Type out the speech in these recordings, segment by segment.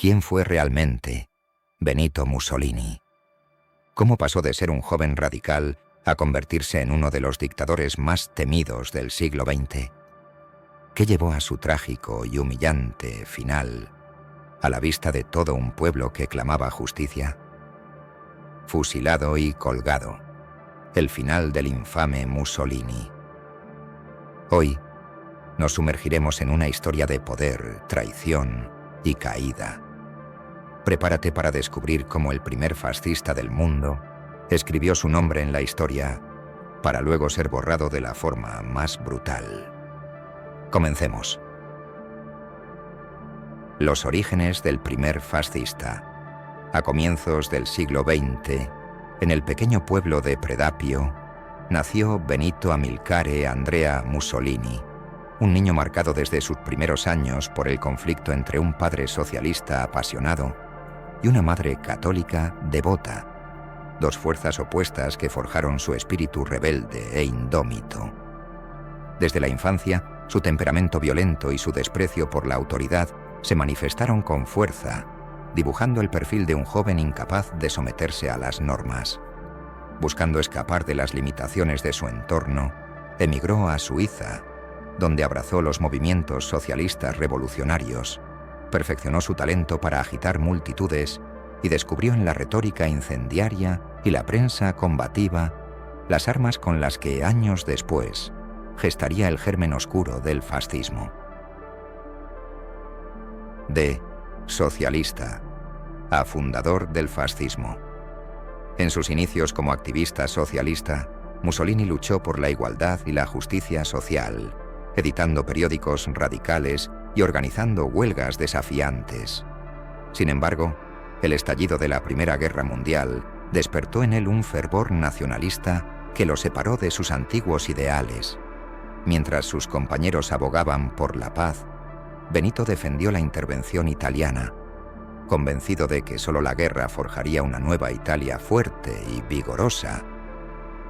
¿Quién fue realmente Benito Mussolini? ¿Cómo pasó de ser un joven radical a convertirse en uno de los dictadores más temidos del siglo XX? ¿Qué llevó a su trágico y humillante final a la vista de todo un pueblo que clamaba justicia? Fusilado y colgado, el final del infame Mussolini. Hoy nos sumergiremos en una historia de poder, traición y caída. Prepárate para descubrir cómo el primer fascista del mundo escribió su nombre en la historia para luego ser borrado de la forma más brutal. Comencemos. Los orígenes del primer fascista. A comienzos del siglo XX, en el pequeño pueblo de Predapio, nació Benito Amilcare Andrea Mussolini, un niño marcado desde sus primeros años por el conflicto entre un padre socialista apasionado y una madre católica devota, dos fuerzas opuestas que forjaron su espíritu rebelde e indómito. Desde la infancia, su temperamento violento y su desprecio por la autoridad se manifestaron con fuerza, dibujando el perfil de un joven incapaz de someterse a las normas. Buscando escapar de las limitaciones de su entorno, emigró a Suiza, donde abrazó los movimientos socialistas revolucionarios, perfeccionó su talento para agitar multitudes y descubrió en la retórica incendiaria y la prensa combativa las armas con las que años después gestaría el germen oscuro del fascismo. De socialista a fundador del fascismo. En sus inicios como activista socialista, Mussolini luchó por la igualdad y la justicia social, editando periódicos radicales y organizando huelgas desafiantes. Sin embargo, el estallido de la Primera Guerra Mundial despertó en él un fervor nacionalista que lo separó de sus antiguos ideales. Mientras sus compañeros abogaban por la paz, Benito defendió la intervención italiana, convencido de que solo la guerra forjaría una nueva Italia fuerte y vigorosa.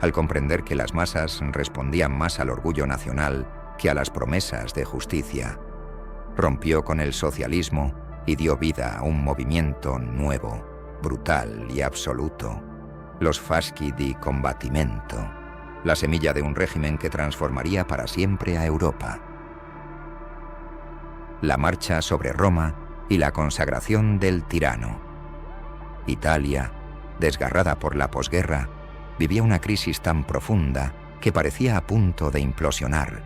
Al comprender que las masas respondían más al orgullo nacional que a las promesas de justicia, rompió con el socialismo y dio vida a un movimiento nuevo, brutal y absoluto, los Fasci di Combattimento, la semilla de un régimen que transformaría para siempre a Europa. La marcha sobre Roma y la consagración del tirano. Italia, desgarrada por la posguerra, vivía una crisis tan profunda que parecía a punto de implosionar.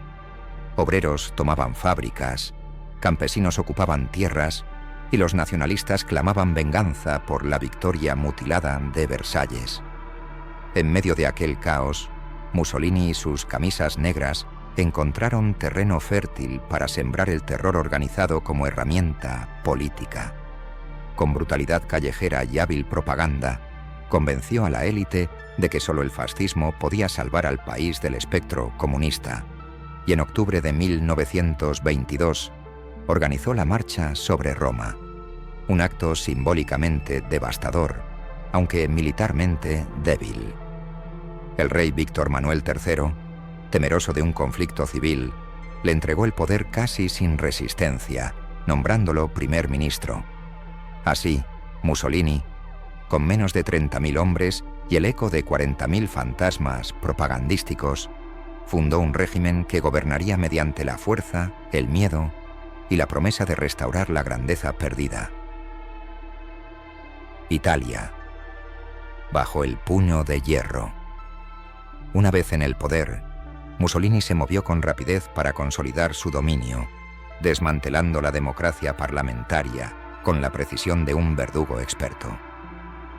Obreros tomaban fábricas, campesinos ocupaban tierras y los nacionalistas clamaban venganza por la victoria mutilada de Versalles. En medio de aquel caos, Mussolini y sus camisas negras encontraron terreno fértil para sembrar el terror organizado como herramienta política. Con brutalidad callejera y hábil propaganda, convenció a la élite de que solo el fascismo podía salvar al país del espectro comunista, y en octubre de 1922 organizó la Marcha sobre Roma, un acto simbólicamente devastador, aunque militarmente débil. El rey Víctor Manuel III, temeroso de un conflicto civil, le entregó el poder casi sin resistencia, nombrándolo primer ministro. Así, Mussolini, con menos de 30.000 hombres y el eco de 40.000 fantasmas propagandísticos, fundó un régimen que gobernaría mediante la fuerza, el miedo y la promesa de restaurar la grandeza perdida. Italia, bajo el puño de hierro. Una vez en el poder, Mussolini se movió con rapidez para consolidar su dominio, desmantelando la democracia parlamentaria con la precisión de un verdugo experto.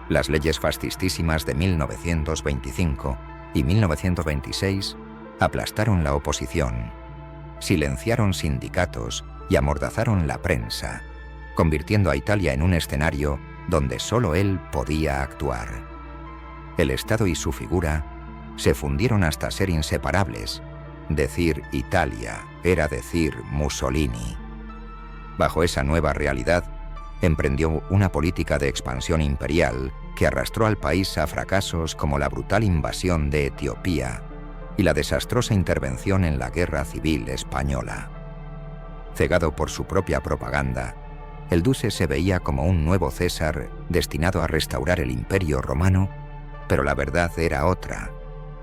Las leyes fascistísimas de 1925 y 1926 aplastaron la oposición, silenciaron sindicatos y amordazaron la prensa, convirtiendo a Italia en un escenario donde solo él podía actuar. El Estado y su figura se fundieron hasta ser inseparables. Decir Italia era decir Mussolini. Bajo esa nueva realidad, emprendió una política de expansión imperial que arrastró al país a fracasos como la brutal invasión de Etiopía y la desastrosa intervención en la Guerra Civil Española. Cegado por su propia propaganda, el Duce se veía como un nuevo César destinado a restaurar el Imperio Romano, pero la verdad era otra: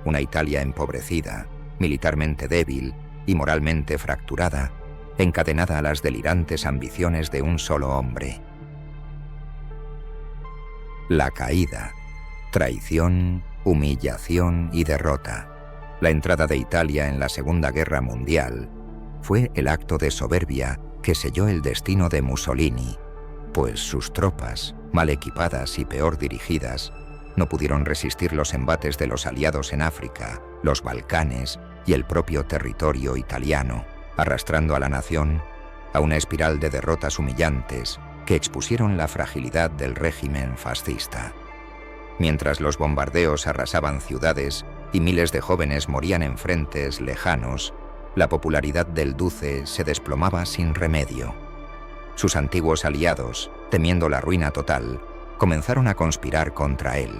una Italia empobrecida, militarmente débil y moralmente fracturada, encadenada a las delirantes ambiciones de un solo hombre. La caída, traición, humillación y derrota. La entrada de Italia en la Segunda Guerra Mundial fue el acto de soberbia que selló el destino de Mussolini, pues sus tropas, mal equipadas y peor dirigidas, no pudieron resistir los embates de los aliados en África, los Balcanes y el propio territorio italiano, arrastrando a la nación a una espiral de derrotas humillantes que expusieron la fragilidad del régimen fascista. Mientras los bombardeos arrasaban ciudades y miles de jóvenes morían en frentes lejanos, la popularidad del Duce se desplomaba sin remedio. Sus antiguos aliados, temiendo la ruina total, comenzaron a conspirar contra él.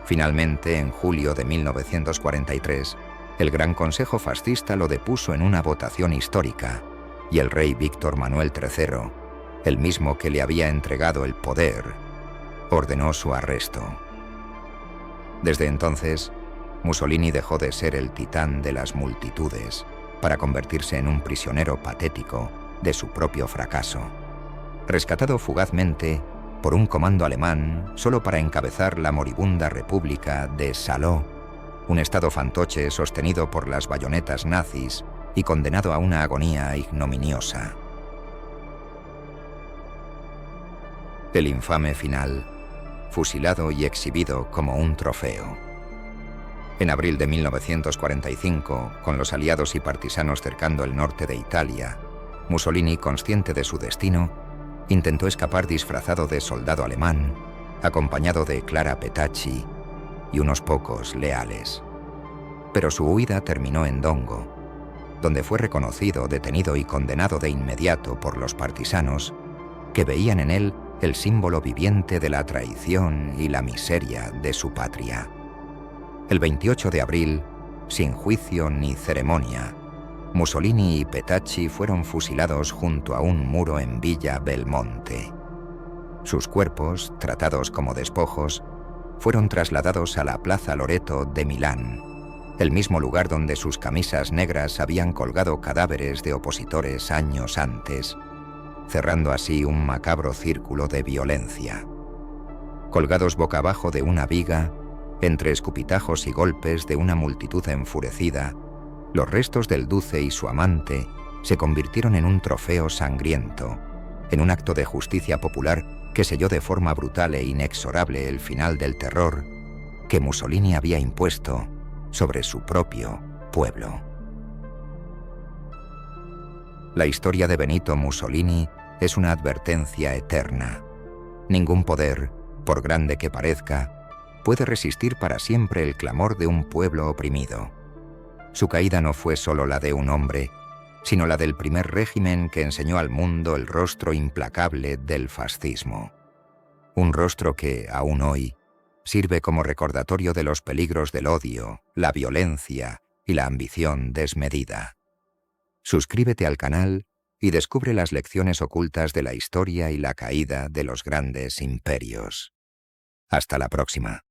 Finalmente, en julio de 1943, el Gran Consejo Fascista lo depuso en una votación histórica, y el rey Víctor Manuel III, el mismo que le había entregado el poder, ordenó su arresto. Desde entonces, Mussolini dejó de ser el titán de las multitudes para convertirse en un prisionero patético de su propio fracaso, rescatado fugazmente por un comando alemán solo para encabezar la moribunda República de Saló, un estado fantoche sostenido por las bayonetas nazis y condenado a una agonía ignominiosa. El infame final, fusilado y exhibido como un trofeo. En abril de 1945, con los aliados y partisanos cercando el norte de Italia, Mussolini, consciente de su destino, intentó escapar disfrazado de soldado alemán, acompañado de Clara Petacci y unos pocos leales. Pero su huida terminó en Dongo, donde fue reconocido, detenido y condenado de inmediato por los partisanos, que veían en él el símbolo viviente de la traición y la miseria de su patria. El 28 de abril, sin juicio ni ceremonia, Mussolini y Petacci fueron fusilados junto a un muro en Villa Belmonte. Sus cuerpos, tratados como despojos, fueron trasladados a la Plaza Loreto de Milán, el mismo lugar donde sus camisas negras habían colgado cadáveres de opositores años antes, cerrando así un macabro círculo de violencia. Colgados boca abajo de una viga, entre escupitajos y golpes de una multitud enfurecida, los restos del Duce y su amante se convirtieron en un trofeo sangriento, en un acto de justicia popular que selló de forma brutal e inexorable el final del terror que Mussolini había impuesto sobre su propio pueblo. La historia de Benito Mussolini es una advertencia eterna. Ningún poder, por grande que parezca, puede resistir para siempre el clamor de un pueblo oprimido. Su caída no fue solo la de un hombre, sino la del primer régimen que enseñó al mundo el rostro implacable del fascismo. Un rostro que, aún hoy, sirve como recordatorio de los peligros del odio, la violencia y la ambición desmedida. Suscríbete al canal y descubre las lecciones ocultas de la historia y la caída de los grandes imperios. Hasta la próxima.